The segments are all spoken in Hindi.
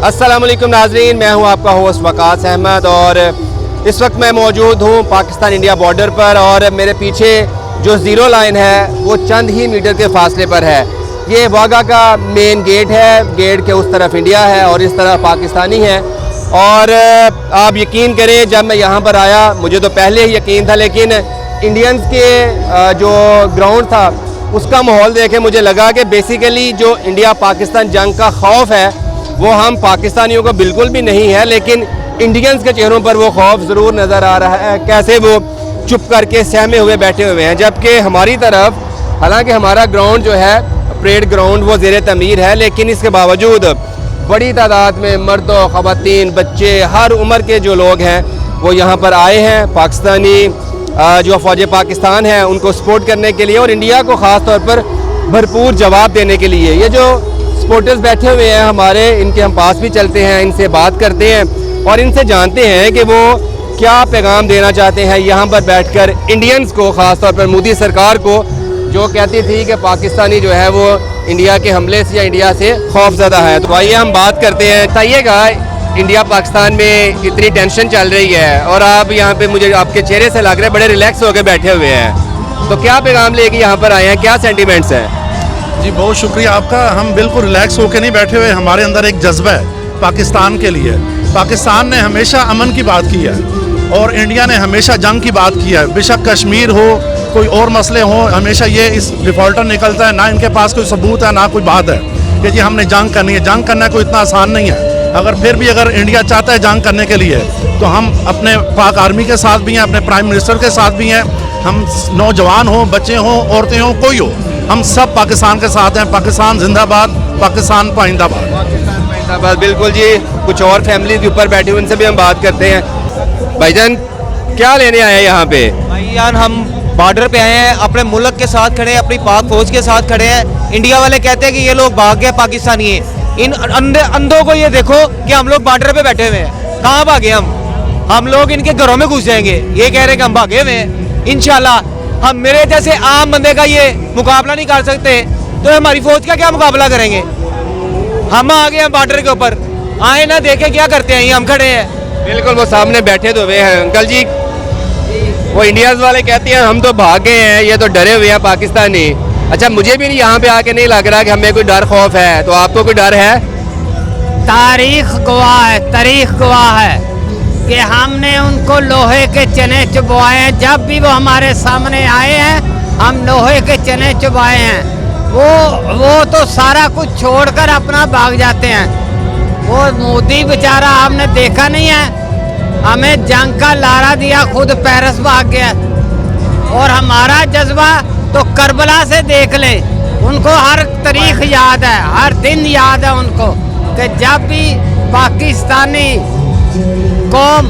अस्सलाम वालेकुम नाजरीन, मैं हूं आपका होस्ट वकास अहमद और इस वक्त मैं मौजूद हूं पाकिस्तान इंडिया बॉर्डर पर और मेरे पीछे जो ज़ीरो लाइन है वो चंद ही मीटर के फासले पर है। ये वाघा का मेन गेट है, गेट के उस तरफ इंडिया है और इस तरफ पाकिस्तानी है। और आप यकीन करें, जब मैं यहाँ पर आया मुझे तो पहले ही यकीन था, लेकिन इंडियंस के जो ग्राउंड था उसका माहौल देखे मुझे लगा कि बेसिकली जो इंडिया पाकिस्तान जंग का खौफ है वो हम पाकिस्तानियों को बिल्कुल भी नहीं है, लेकिन इंडियंस के चेहरों पर वो खौफ ज़रूर नज़र आ रहा है, कैसे वो चुप करके सहमे हुए बैठे हुए हैं। जबकि हमारी तरफ, हालांकि हमारा ग्राउंड जो है परेड ग्राउंड वो ज़ेर तमीर है, लेकिन इसके बावजूद बड़ी तादाद में मर्दों, ख़वातीन, बच्चे, हर उम्र के जो लोग हैं वो यहाँ पर आए हैं पाकिस्तानी जो फ़ौज पाकिस्तान है उनको सपोर्ट करने के लिए और इंडिया को ख़ास तौर पर भरपूर जवाब देने के लिए। ये जो सपोर्टर्स बैठे हुए हैं हमारे, इनके हम पास भी चलते हैं, इनसे बात करते हैं और इनसे जानते हैं कि वो क्या पैगाम देना चाहते हैं यहाँ पर बैठकर इंडियंस को, ख़ास तौर पर मोदी सरकार को, जो कहती थी कि पाकिस्तानी जो है वो इंडिया के हमले से या इंडिया से खौफज़दा है। तो आइए हम बात करते हैं। बताइएगा, इंडिया पाकिस्तान में इतनी टेंशन चल रही है और आप यहाँ पे, मुझे आपके चेहरे से लग रहा है बड़े रिलैक्स होकर बैठे हुए हैं, तो क्या पैगाम लेके यहाँ पर आए हैं, क्या सेंटिमेंट्स हैं? जी बहुत शुक्रिया आपका। हम बिल्कुल रिलैक्स होकर नहीं बैठे हुए, हमारे अंदर एक जज्बा है पाकिस्तान के लिए। पाकिस्तान ने हमेशा अमन की बात की है और इंडिया ने हमेशा जंग की बात की है। बेशक कश्मीर हो, कोई और मसले हों, हमेशा ये इस डिफ़ॉल्टर निकलता है। ना इनके पास कोई सबूत है, ना कोई बात है कि जी हमने जंग करनी है। जंग करना कोई इतना आसान नहीं है। अगर फिर भी अगर इंडिया चाहता है जंग करने के लिए, तो हम अपने पाक आर्मी के साथ भी हैं, अपने प्राइम मिनिस्टर के साथ भी हैं। हम नौजवान हों, बच्चे हों, औरतें हों, कोई हो, हम सब पाकिस्तान के साथ हैं। पाकिस्तान जिंदाबाद, पाकिस्तान पाइंदाबाद। पाकिस्तान पाइंदाबाद, बिल्कुल जी। कुछ और फैमिली के ऊपर बैठे हुए उनसे भी हम बात करते हैं। भाईजान क्या लेने आए हैं यहाँ पे? भाईजान हम बॉर्डर पे आए हैं, अपने मुल्क के साथ खड़े हैं, अपनी पाक फौज के साथ खड़े हैं। इंडिया वाले कहते हैं कि ये लोग भाग गए पाकिस्तानी है। इन अंधों को ये देखो कि हम लोग बॉर्डर पे बैठे हुए हैं। कहाँ भागे हम लोग इनके घरों में घुस जाएंगे। ये कह रहे हैं कि हम भागे हुए हैं। इंशाल्लाह हम, मेरे जैसे आम बंदे का ये मुकाबला नहीं कर सकते, तो हमारी फौज का क्या मुकाबला करेंगे? हम आ गए हैं बॉर्डर के ऊपर, आए ना देखे क्या करते हैं, ये हम खड़े हैं। बिल्कुल, वो सामने बैठे तो हुए हैं अंकल जी। वो इंडियाज वाले कहते हैं हम तो भाग गए हैं, ये तो डरे हुए हैं पाकिस्तानी। अच्छा, मुझे भी यहाँ पे आके नहीं लग रहा कि हमें कोई डर खौफ है, तो आपको कोई डर है? तारीख गवाह है कि हमने उनको लोहे के चने चुभवाए हैं। जब भी वो हमारे सामने आए हैं हम लोहे के चने चुभाए हैं। वो तो सारा कुछ छोड़कर अपना भाग जाते हैं। वो मोदी बेचारा हमने देखा नहीं है, हमें जंग का लारा दिया, खुद पेरिस भाग गया। और हमारा जज्बा तो करबला से देख ले, उनको हर तारीख याद है, हर दिन याद है उनको, कि जब भी पाकिस्तानी कौम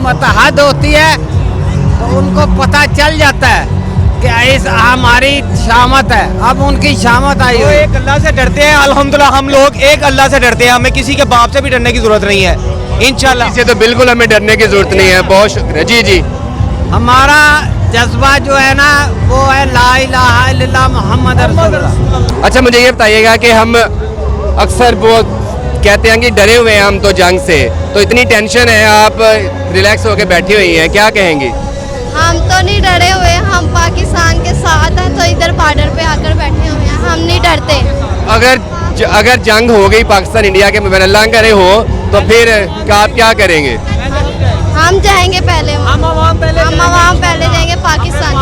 मतहद होती है तो उनको पता चल जाता है कि इस हमारी शामत है। अब उनकी शामत आई वो एक अल्लाह से डरते हैं। अल्हम्दुलिल्लाह हम लोग एक अल्लाह से डरते हैं, हमें किसी के बाप से भी डरने की जरूरत नहीं है। इंशाल्लाह इसे तो बिल्कुल हमें डरने की जरूरत नहीं है। बहुत शुक्रिया जी। जी, हमारा जज्बा जो है ना वो है ला इलाहा इल्लल्लाह मुहम्मद रसूलुल्लाह। अच्छा मुझे ये बताइएगा कि हम अक्सर वो कहते हैं कि डरे हुए हैं हम तो जंग से, तो इतनी टेंशन है, आप रिलैक्स होकर बैठी हुई हैं, क्या कहेंगी? हम तो नहीं डरे हुए, हम पाकिस्तान के साथ हैं, तो इधर बॉर्डर पे आकर बैठे हुए हैं, हम नहीं डरते। अगर जंग हो गई पाकिस्तान इंडिया के में, अल्लाह करे हो, तो फिर आप क्या करेंगे? हम जाएंगे पहले, हम आवाम पहले जाएंगे पाकिस्तान।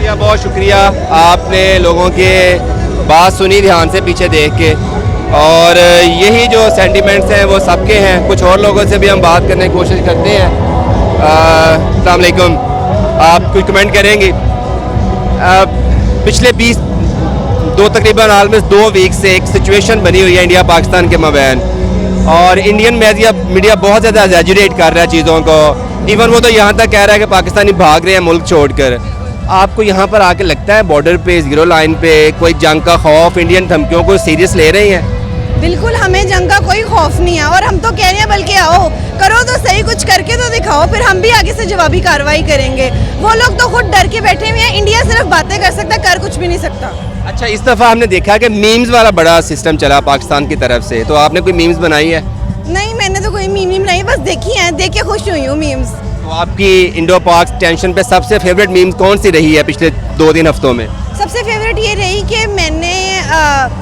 बहुत शुक्रिया, आपने लोगों के बात सुनी ध्यान से पीछे देख के, और यही जो सेंटिमेंट्स हैं वो सबके हैं। कुछ और लोगों से भी हम बात करने की कोशिश करते हैं। अस्सलाम वालेकुम, आप कोई कमेंट करेंगे? पिछले तकरीबन ऑलमोस्ट 2 वीक से एक सिचुएशन बनी हुई है इंडिया पाकिस्तान के मबैन, और इंडियन मीडिया बहुत ज़्यादा एग्जैजुरेट कर रहा है चीज़ों को। इवन वो तो यहाँ तक कह रहा है कि पाकिस्तानी भाग रहे हैं मुल्क छोड़कर। आपको यहाँ पर आके लगता है बॉर्डर पे, ज़ीरो लाइन पे कोई जंग का खौफ, इंडियन धमकियों को सीरियस ले रहे हैं? बिल्कुल, हमें जंग का कोई खौफ नहीं है और हम तो कह रहे हैं बल्कि आओ करो तो सही, कुछ करके तो दिखाओ, फिर हम भी आगे से जवाबी कार्रवाई करेंगे। वो लोग तो खुद डर के बैठे हुए हैं। इंडिया सिर्फ बातें कर सकता है, कर कुछ भी नहीं सकता। अच्छा, इस दफ़ा हमने देखा कि मीम्स वाला बड़ा सिस्टम चला पाकिस्तान की तरफ से, तो आपने कोई मीम्स बनाई है? नहीं, मैंने तो कोई मीम नहीं, बस देखी है, देख के खुश हुई हूँ मीम्स। तो आपकी इंडो पाक टेंशन पे सबसे फेवरेट मीम्स कौन सी रही है पिछले 2-3 हफ्तों में? सबसे फेवरेट ये रही कि मैंने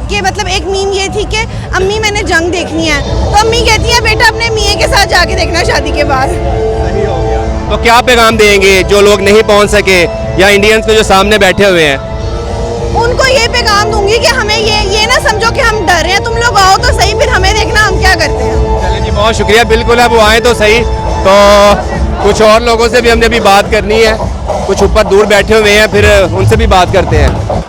कि मतलब एक मीम ये थी कि अम्मी मैंने जंग देखनी है, तो अम्मी कहती है बेटा अपने मियाँ के साथ जाके देखना शादी के बाद। तो क्या पैगाम देंगे जो लोग नहीं पहुंच सके या इंडियंस में जो सामने बैठे हुए हैं? उनको ये पैगाम दूंगी कि हमें ये ना समझो कि हम डर रहे हैं, तुम लोग आओ तो सही, फिर हमें देखना हम क्या करते हैं। चलिए जी, बहुत शुक्रिया। बिल्कुल है, वो आए तो सही। तो कुछ और लोगों से भी हमने अभी बात करनी है, कुछ ऊपर दूर बैठे हुए हैं, फिर उनसे भी बात करते हैं।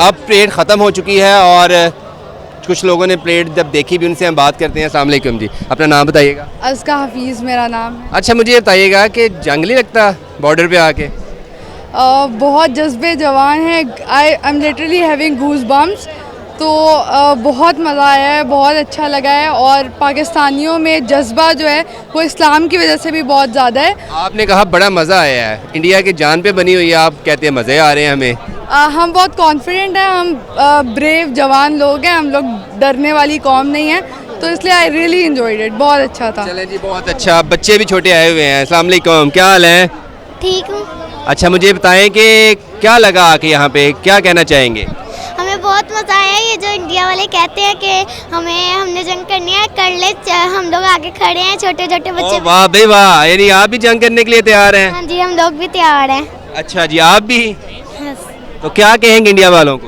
अब परेड ख़त्म हो चुकी है और कुछ लोगों ने परेड जब देखी भी, उनसे हम बात करते हैं। अस्सलाम वालेकुम जी, अपना नाम बताइएगा। अज़का हफीज़ मेरा नाम है। अच्छा, मुझे ये बताइएगा कि जंग नहीं लगता बॉर्डर पे आके? बहुत जज्बे जवान हैं। I am literally having goose bumps. तो बहुत मज़ा आया है, बहुत अच्छा लगा है। और पाकिस्तानियों में जज्बा जो है वो इस्लाम की वजह से भी बहुत ज़्यादा है। आपने कहा बड़ा मज़ा आया है, इंडिया की जान पे बनी हुई है, आप कहते हैं मज़े आ रहे हैं हमें। हम बहुत कॉन्फिडेंट हैं, हम ब्रेव जवान लोग हैं, हम लोग डरने वाली कौम नहीं है, तो इसलिए आई रियली एंजॉयड इट, बहुत अच्छा था। चलें जी, बहुत अच्छा। बच्चे भी छोटे आए हुए हैं। अस्सलाम वालेकुम, क्या हाल है? ठीक हूँ। अच्छा, मुझे बताएं कि क्या लगा आके यहाँ पे, क्या कहना चाहेंगे? हमें बहुत मज़ा आया। ये जो इंडिया वाले कहते हैं कि हमने जंग करनी है, कर ले, हम लोग आगे खड़े हैं, छोटे छोटे बच्चे। वाह भाई वाह, यानी आप भी जंग करने के लिए तैयार हैं? हाँ जी, हम लोग भी तैयार हैं। अच्छा जी, आप भी? तो क्या कहेंगे इंडिया वालों को?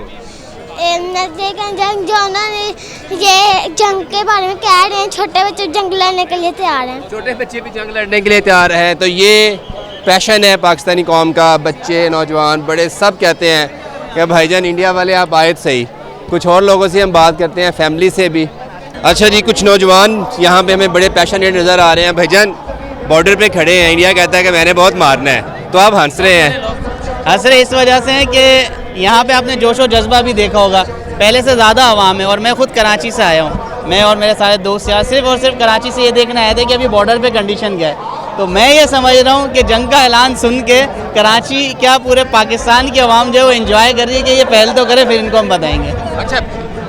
जंग जो उन्होंने ये जंग के बारे में कह रहे हैं, छोटे बच्चे जंग लड़ने के लिए तैयार हैं। छोटे बच्चे भी जंग लड़ने के लिए तैयार हैं, तो ये पैशन है पाकिस्तानी कौम का। बच्चे, नौजवान, बड़े सब कहते हैं कि भाईजान इंडिया वाले आप आए तो सही। कुछ और लोगों से हम बात करते हैं, फैमिली से भी। अच्छा जी, कुछ नौजवान यहाँ पे हमें बड़े पैशनेट नज़र आ रहे हैं। भाईजान बॉर्डर पे खड़े हैं, इंडिया कहता है कि मैंने बहुत मारना है, तो आप हंस रहे हैं। हंस रहे इस वजह से हैं कि यहाँ पे आपने जोश और जज्बा भी देखा होगा, पहले से ज़्यादा आवाम है। और मैं खुद कराची से आया हूँ, मैं और मेरे सारे दोस्त यहाँ सिर्फ और सिर्फ कराची से ये देखना आए थे कि अभी बॉर्डर पे कंडीशन क्या है। तो मैं ये समझ रहा हूँ कि जंग का ऐलान सुन के कराची क्या पूरे पाकिस्तान की आवाम जो है वो एंजॉय कर रही है कि ये पहल तो करे, फिर इनको हम बताएंगे। अच्छा,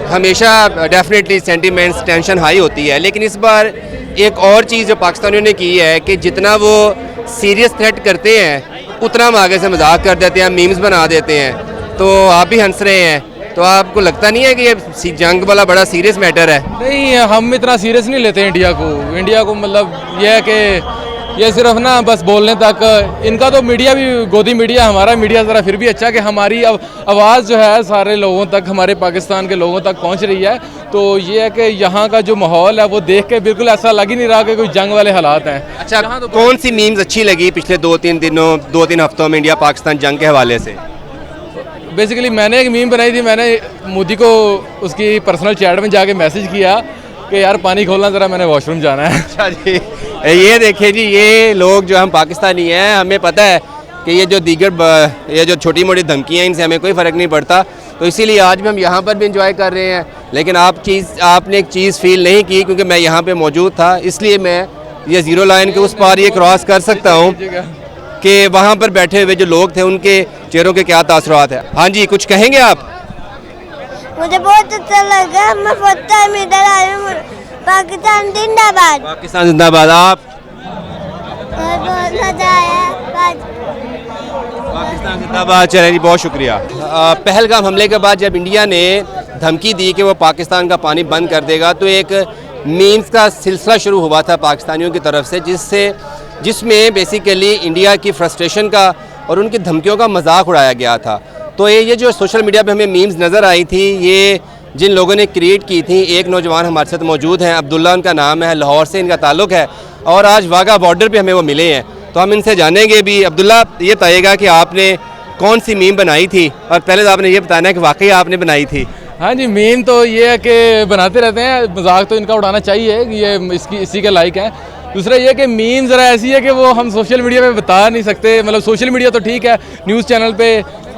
हमेशा डेफिनेटली सेंटिमेंट्स, टेंशन हाई होती है, लेकिन इस बार एक और चीज़ जो पाकिस्तानियों ने की है कि जितना वो सीरियस थ्रेट करते हैं उतना हम आगे से मजाक कर देते हैं, मीम्स बना देते हैं। तो आप भी हंस रहे हैं, तो आपको लगता नहीं है कि ये जंग वाला बड़ा सीरियस मैटर है? नहीं, हम इतना सीरियस नहीं लेते इंडिया को मतलब ये है कि ये सिर्फ ना बस बोलने तक। इनका तो मीडिया भी गोदी मीडिया, हमारा मीडिया ज़रा फिर भी अच्छा कि हमारी आवाज़ जो है सारे लोगों तक, हमारे पाकिस्तान के लोगों तक पहुंच रही है। तो ये है कि यहाँ का जो माहौल है वो देख के बिल्कुल ऐसा लग ही नहीं रहा कि कोई जंग वाले हालात हैं। अच्छा, तो कौन सी मीम्स अच्छी लगी पिछले 2-3 हफ्तों में इंडिया पाकिस्तान जंग के हवाले से? बेसिकली मैंने एक मीम बनाई थी, मैंने मोदी को उसकी पर्सनल चैट में जाके मैसेज किया कि यार पानी खोलना ज़रा, मैंने वॉशरूम जाना है। अच्छा जी, ये देखिए जी, ये लोग जो हम पाकिस्तानी हैं, हमें पता है कि ये जो ये जो छोटी मोटी धमकियाँ हैं इनसे हमें कोई फ़र्क नहीं पड़ता। तो इसीलिए आज भी हम यहाँ पर भी इंजॉय कर रहे हैं। लेकिन आपने एक चीज़ फील नहीं की, क्योंकि मैं यहाँ पे मौजूद था, इसलिए मैं ये ज़ीरो लाइन के उस पार ये क्रॉस कर सकता हूँ कि वहाँ पर बैठे हुए जो लोग थे उनके चेहरों के क्या तासुरात है। हाँ जी, कुछ कहेंगे आप? मुझे बहुत अच्छा लगा, मैं फर्स्ट टाइम इधर आया हूँ। पाकिस्तान जिंदाबाद। पाकिस्तान जिंदाबाद। आप? बहुत मजा आया। पाकिस्तान जिंदाबाद। चलिए जी, बहुत शुक्रिया। पहलगाम हमले के बाद जब इंडिया ने धमकी दी कि वो पाकिस्तान का पानी बंद कर देगा, तो एक मीम्स का सिलसिला शुरू हुआ था पाकिस्तानियों की तरफ से, जिसमें बेसिकली इंडिया की फ्रस्ट्रेशन का और उनकी धमकियों का मजाक उड़ाया गया था। तो ये जो सोशल मीडिया पे हमें मीम्स नज़र आई थी, ये जिन लोगों ने क्रिएट की थी, एक नौजवान हमारे साथ मौजूद हैं, अब्दुल्ला उनका नाम है, लाहौर से इनका ताल्लुक़ है और आज वाघा बॉर्डर पे हमें वो मिले हैं। तो हम इनसे जानेंगे भी। अब्दुल्ला, ये बताइएगा कि आपने कौन सी मीम बनाई थी, और पहले तो आपने ये बताना है कि वाकई आपने बनाई थी। हाँ जी, मीम तो ये है कि बनाते रहते हैं, मजाक तो इनका उड़ाना चाहिए, ये इसी के लायक है। दूसरा ये कि मीम ज़रा ऐसी है कि वो हम सोशल मीडिया पे बता नहीं सकते। मतलब सोशल मीडिया तो ठीक है, न्यूज़ चैनल पे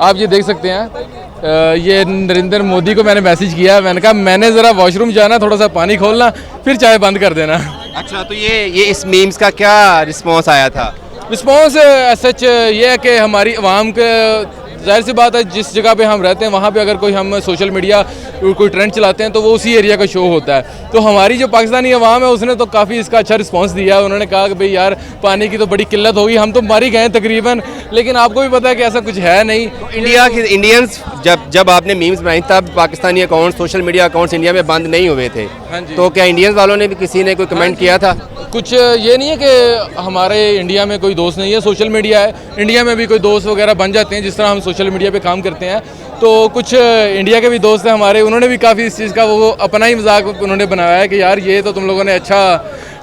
आप ये देख सकते हैं। ये नरेंद्र मोदी को मैंने मैसेज किया, मैंने कहा मैंने ज़रा वॉशरूम जाना, थोड़ा सा पानी खोलना, फिर चाय बंद कर देना। अच्छा, तो ये इस मीम्स का क्या रिस्पॉन्स आया था? रिस्पॉन्स सच ये है कि हमारी आवाम के, जाहिर सी बात है, जिस जगह पे हम रहते हैं वहाँ पे अगर कोई हम सोशल मीडिया कोई ट्रेंड चलाते हैं तो वो उसी एरिया का शो होता है। तो हमारी जो पाकिस्तानी अवाम है उसने तो काफ़ी इसका अच्छा रिस्पांस दिया है। उन्होंने कहा कि भाई यार पानी की तो बड़ी किल्लत होगी, हम तो मर ही गए तकरीबन, लेकिन आपको भी पता है कि ऐसा कुछ है नहीं। इंडियंस जब आपने मीम्स बनाई तब Pakistani account, social media accounts India में बंद नहीं हुए थे। हाँ जी। तो क्या इंडियंस वालों ने भी किसी ने कोई कमेंट किया था? कुछ ये नहीं है कि हमारे इंडिया में कोई दोस्त नहीं है, सोशल मीडिया है, इंडिया में भी कोई दोस्त वगैरह बन जाते हैं जिस तरह हम सोशल मीडिया पे काम करते हैं। तो कुछ इंडिया के भी दोस्त हैं हमारे, उन्होंने भी काफ़ी इस चीज़ का वो अपना ही मजाक उन्होंने बनाया है कि यार ये तो तुम लोगों ने अच्छा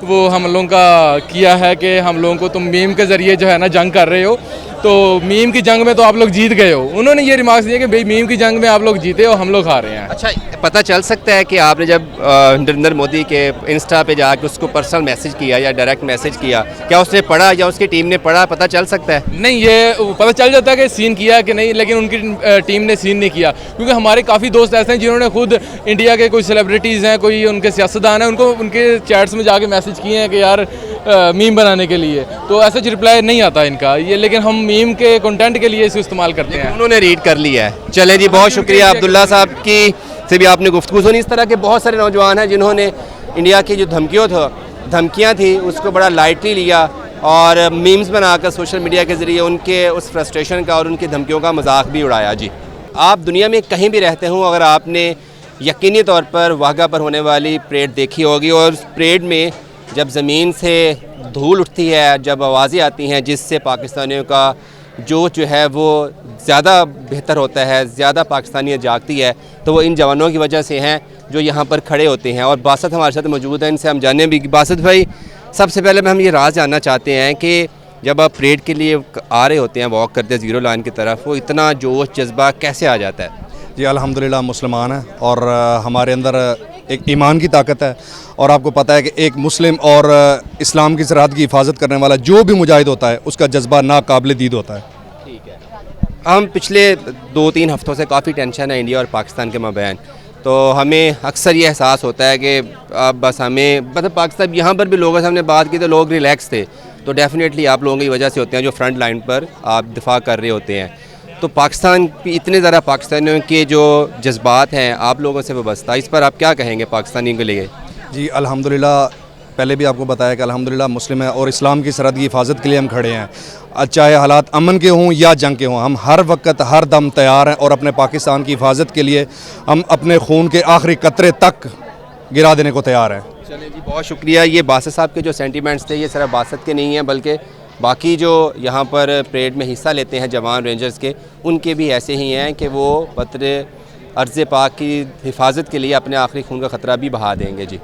वो हम लोगों का किया है कि हम लोगों को तुम मीम के ज़रिए जो है ना जंग कर रहे हो, तो मीम की जंग में तो आप लोग जीत गए हो। उन्होंने ये रिमार्क्स दिए कि भाई मीम की जंग में आप लोग जीते हो, हम लोग हारे हैं। अच्छा, पता चल सकता है कि आपने जब नरेंद्र मोदी के इंस्टा पे जाकर उसको पर्सनल मैसेज किया या डायरेक्ट मैसेज किया, क्या उसने पढ़ा या उसकी टीम ने पढ़ा, पता चल सकता है? नहीं, ये पता चल जाता है कि सीन किया कि नहीं, लेकिन उनकी टीम ने सीन नहीं किया, क्योंकि हमारे काफ़ी दोस्त ऐसे हैं जिन्होंने खुद इंडिया के कोई सेलिब्रिटीज़ हैं, कोई उनके सियासतदान हैं, उनको उनके चैट्स में जाके मैसेज किए हैं कि यार मीम बनाने के लिए, तो ऐसा रिप्लाई नहीं आता इनका ये, लेकिन हम मीम के कंटेंट के लिए इसको इस्तेमाल करते हैं। उन्होंने रीड कर लिया है। चले जी, बहुत शुक्रिया अब्दुल्ला साहब की से भी आपने गुफ्तगू सुनी। इस तरह के बहुत सारे नौजवान हैं जिन्होंने इंडिया की जो धमकियाँ थी उसको बड़ा लाइटली लिया और मीम्स बनाकर सोशल मीडिया के ज़रिए उनके उस फ्रस्ट्रेशन का और उनकी धमकियों का मजाक भी उड़ाया। जी, आप दुनिया में कहीं भी रहते हों, अगर आपने यकीनी तौर पर वाघा पर होने वाली परेड देखी होगी, और उस परेड में जब ज़मीन से धूल उठती है, जब आवाज़ें आती हैं जिससे पाकिस्तानियों का जोश जो है वो ज़्यादा बेहतर होता है, ज़्यादा पाकिस्तानियत जागती है, तो वो इन जवानों की वजह से हैं जो यहाँ पर खड़े होते हैं। और बासत हमारे साथ मौजूद हैं, इनसे हम जाने भी। बासत भाई, सबसे पहले हम ये राज जानना चाहते हैं कि जब आप परेड के लिए आ रहे होते हैं, वॉक करते हैं ज़ीरो लाइन की तरफ, वो इतना जोश जज्बा कैसे आ जाता है? जी अल्हम्दुलिल्लाह मुसलमान है और हमारे अंदर एक ईमान की ताकत है। और आपको पता है कि एक मुस्लिम और इस्लाम की सरहद की हिफाजत करने वाला जो भी मुजाहिद होता है, उसका जज्बा नाकाबिल दीद होता है। ठीक है। हम पिछले 2-3 हफ्तों से काफ़ी टेंशन है इंडिया और पाकिस्तान के माबैन, तो हमें अक्सर ये एहसास होता है कि अब बस हमें मतलब पाकिस्तान, यहाँ पर भी लोगों से हमने बात की तो लोग रिलैक्स थे, तो डेफ़िनेटली आप लोगों की वजह से होते हैं जो फ्रंट लाइन पर आप दिफा कर रहे होते हैं। तो पाकिस्तान इतने ज़्यादा पाकिस्तानियों के जो जज्बात हैं आप लोगों से वाबस्ता, इस पर आप क्या कहेंगे पाकिस्तानियों के लिए? जी अल्हम्दुलिल्लाह, पहले भी आपको बताया कि अल्हम्दुलिल्लाह मुस्लिम है और इस्लाम की सरहद की हिफाजत के लिए हम खड़े हैं। चाहे हालात अमन के हों या जंग के हों, हम हर वक्त हर दम तैयार हैं और अपने पाकिस्तान की हिफाजत के लिए हम अपने खून के आखिरी कतरे तक गिरा देने को तैयार हैं। चलिए जी, बहुत शुक्रिया। ये बासत साहब के जो सेंटिमेंट्स थे, ये सिर्फ बासत के नहीं हैं बल्कि बाकी जो यहाँ पर परेड में हिस्सा लेते हैं जवान रेंजर्स के, उनके भी ऐसे ही हैं कि वो वतन अर्ज़ पाक की हिफाजत के लिए अपने आखिरी खून का ख़तरा भी बहा देंगे। जी।